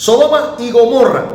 Sodoma y Gomorra.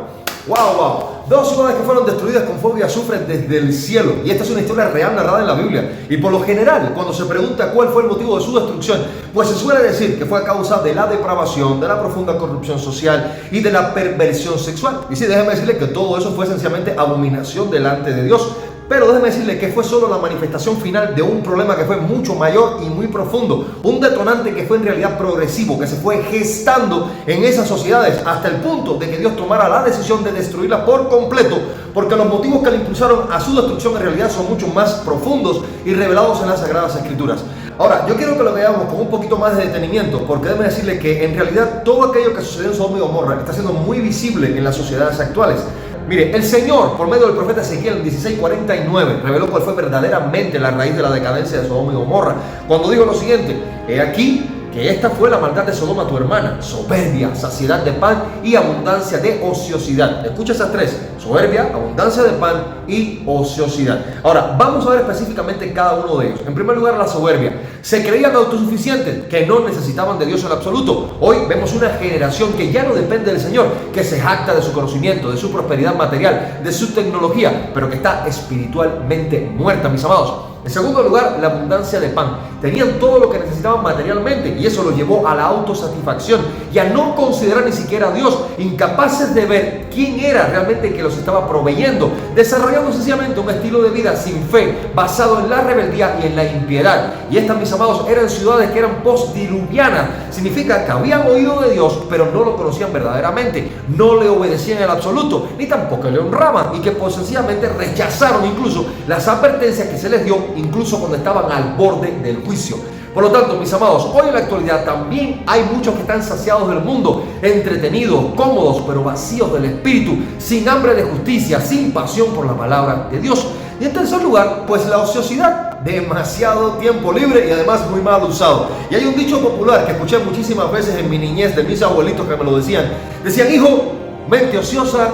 Wow. Dos ciudades que fueron destruidas con fuego y azufre desde el cielo. Y esta es una historia real narrada en la Biblia. Y por lo general, cuando se pregunta cuál fue el motivo de su destrucción, pues se suele decir que fue a causa de la depravación, de la profunda corrupción social y de la perversión sexual. Y sí, déjeme decirle que todo eso fue esencialmente abominación delante de Dios. Pero déjeme decirle que fue solo la manifestación final de un problema que fue mucho mayor y muy profundo. Un detonante que fue en realidad progresivo, que se fue gestando en esas sociedades hasta el punto de que Dios tomara la decisión de destruirla por completo, porque los motivos que le impulsaron a su destrucción en realidad son mucho más profundos y revelados en las Sagradas Escrituras. Ahora, yo quiero que lo veamos con un poquito más de detenimiento, porque déjeme decirle que en realidad todo aquello que sucedió en Sodoma y Gomorra está siendo muy visible en las sociedades actuales. Mire, el Señor, por medio del profeta Ezequiel en 16:49, reveló cuál fue verdaderamente la raíz de la decadencia de Sodoma y Gomorra, cuando dijo lo siguiente: he aquí que esta fue la maldad de Sodoma tu hermana, soberbia, saciedad de pan y abundancia de ociosidad. Escucha esas tres: soberbia, abundancia de pan y ociosidad. Ahora, vamos a ver específicamente cada uno de ellos. En primer lugar, la soberbia. Se creían autosuficientes, que no necesitaban de Dios en absoluto. Hoy vemos una generación que ya no depende del Señor, que se jacta de su conocimiento, de su prosperidad material, de su tecnología, pero que está espiritualmente muerta, mis amados. En segundo lugar, la abundancia de pan. Tenían todo lo que necesitaban materialmente y eso los llevó a la autosatisfacción y a no considerar ni siquiera a Dios, incapaces de ver quién era realmente el que los estaba proveyendo, desarrollando sencillamente un estilo de vida sin fe, basado en la rebeldía y en la impiedad. Y estas, mis amados, eran ciudades que eran postdiluvianas. Significa que habían oído de Dios, pero no lo conocían verdaderamente, no le obedecían en absoluto, ni tampoco le honraban, y que pues sencillamente rechazaron incluso las advertencias que se les dio, incluso cuando estaban al borde del juicio. Por lo tanto, mis amados, hoy en la actualidad también hay muchos que están saciados del mundo, entretenidos, cómodos, pero vacíos del espíritu, sin hambre de justicia, sin pasión por la palabra de Dios. Y en tercer lugar, pues la ociosidad, demasiado tiempo libre y además muy mal usado. Y hay un dicho popular que escuché muchísimas veces en mi niñez de mis abuelitos que me lo decían. Decían: hijo, mente ociosa,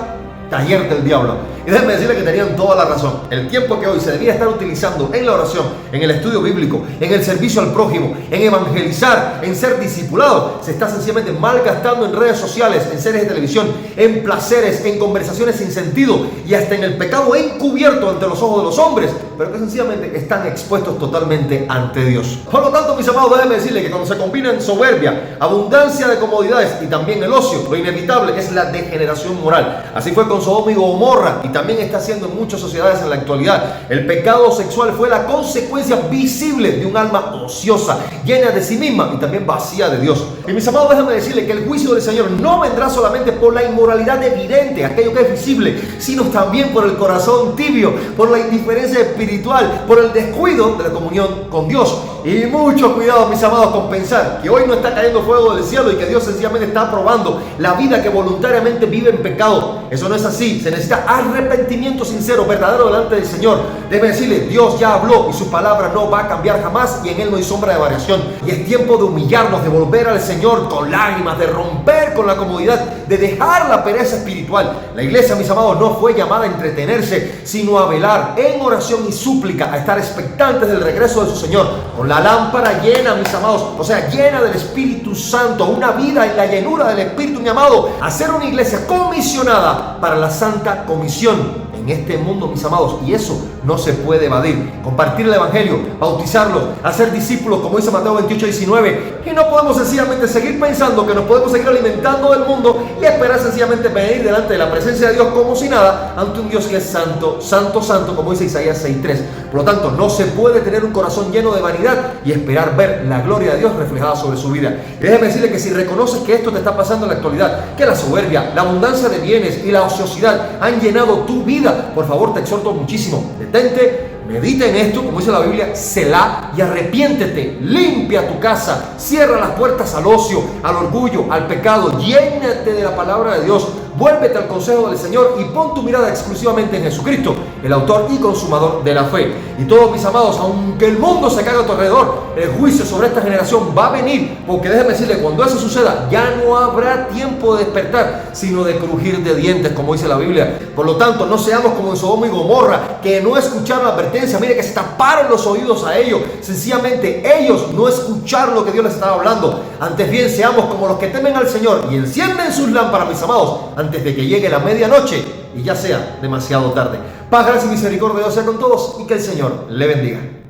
taller del diablo. Y déjenme decirle que tenían toda la razón. El tiempo que hoy se debía estar utilizando en la oración, en el estudio bíblico, en el servicio al prójimo, en evangelizar, en ser discipulado, se está sencillamente malgastando en redes sociales, en series de televisión, en placeres, en conversaciones sin sentido y hasta en el pecado encubierto ante los ojos de los hombres, pero que sencillamente están expuestos totalmente ante Dios. Por lo tanto, mis amados, déjenme decirle que cuando se combinan soberbia, abundancia de comodidades y también el ocio, lo inevitable es la degeneración moral. Así fue con Sodoma y Gomorra y también está haciendo en muchas sociedades en la actualidad. El pecado sexual fue la consecuencia visible de un alma ociosa, llena de sí misma y también vacía de Dios. Y mis amados, déjenme decirle que el juicio del Señor no vendrá solamente por la inmoralidad evidente, aquello que es visible, sino también por el corazón tibio, por la indiferencia espiritual, por el descuido de la comunión con Dios. Y mucho cuidado, mis amados, con pensar que hoy no está cayendo fuego del cielo y que Dios sencillamente está aprobando la vida que voluntariamente vive en pecado. Eso no es así. Se necesita arrepentimiento sincero, verdadero delante del Señor. Debe decirle: Dios ya habló y su palabra no va a cambiar jamás y en Él no hay sombra de variación. Y es tiempo de humillarnos, de volver al Señor con lágrimas, de romper con la comodidad, de dejar la pereza espiritual. La iglesia, mis amados, no fue llamada a entretenerse, sino a velar en oración y súplica, a estar expectantes del regreso de su Señor, con la lámpara llena, mis amados, o sea, llena del Espíritu Santo, una vida en la llenura del Espíritu, mi amado, a ser una iglesia comisionada para la Santa Comisión en este mundo, mis amados, y eso no se puede evadir. Compartir el evangelio, bautizarlos, hacer discípulos, como dice Mateo 28:19, y no podemos sencillamente seguir pensando que nos podemos seguir alimentando del mundo y esperar sencillamente venir delante de la presencia de Dios como si nada, ante un Dios que es santo, santo, santo, como dice Isaías 6:3. Por lo tanto, no se puede tener un corazón lleno de vanidad y esperar ver la gloria de Dios reflejada sobre su vida. Y déjeme decirle que si reconoces que esto te está pasando en la actualidad, que la soberbia, la abundancia de bienes y la ociosidad han llenado tu vida, por favor, te exhorto muchísimo: detente, medita en esto, como dice la Biblia, Selah, y arrepiéntete, limpia tu casa, cierra las puertas al ocio, al orgullo, al pecado, llénate de la palabra de Dios, vuélvete al consejo del Señor y pon tu mirada exclusivamente en Jesucristo, el autor y consumador de la fe. Y todos mis amados, aunque el mundo se caiga a tu alrededor, el juicio sobre esta generación va a venir, porque déjeme decirle, cuando eso suceda, ya no habrá tiempo de despertar, sino de crujir de dientes, como dice la Biblia. Por lo tanto, no seamos como en Sodoma y Gomorra, que no escucharon la advertencia. Mire que se taparon los oídos a ellos. Sencillamente ellos no escucharon lo que Dios les estaba hablando. Antes bien, seamos como los que temen al Señor y encienden sus lámparas, mis amados, antes de que llegue la medianoche y ya sea demasiado tarde. Paz, gracia y misericordia de Dios sea con todos y que el Señor le bendiga.